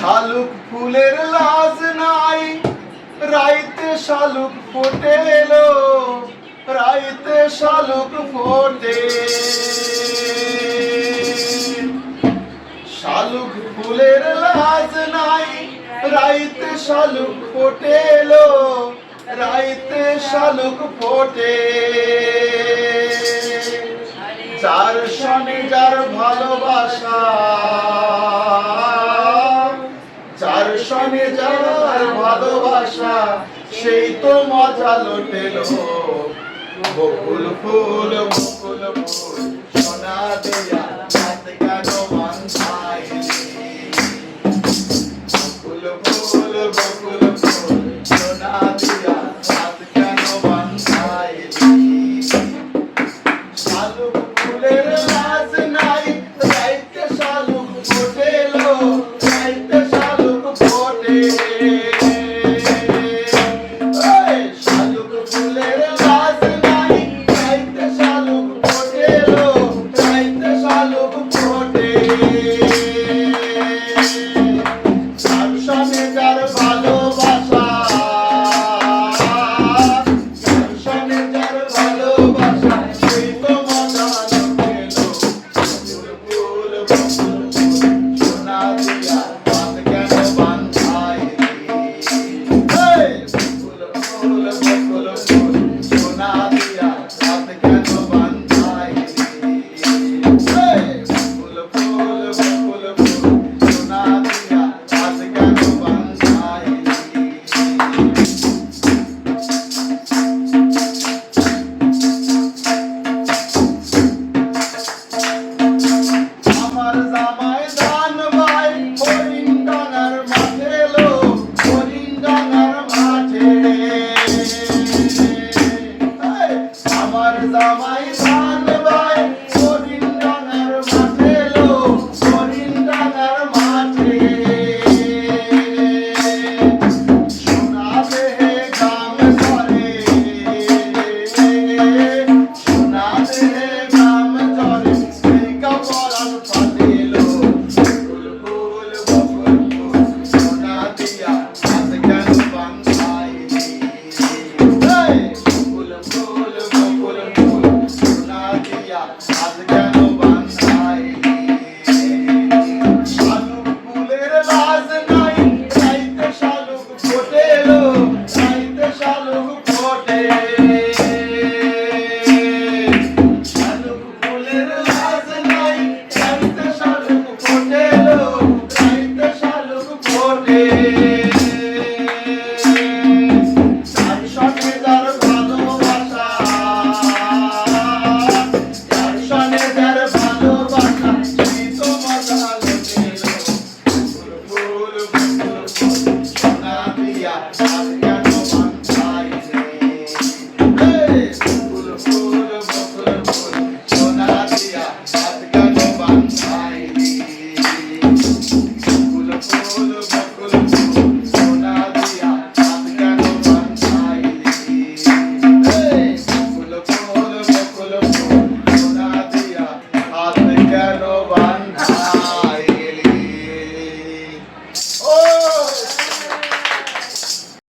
শালুক ফুলের লাজ নাই, রাইতে শালুক ফোটে এলো, রাইতে শালুক ফোটে। শালুক ফুলের লাজ নাই, রাইতে শালুক ফোটে এলো, রাইতে শালুক ফোটে। যার সনে যার ভালোবাসা, যার সনে যার ভালোবাসা, সেই তো মজা লোটেলো। বকুল ফুল বকুল ফুল সোনা দিয়া হাত কেন বাঁধাইলি? বকুল ফুল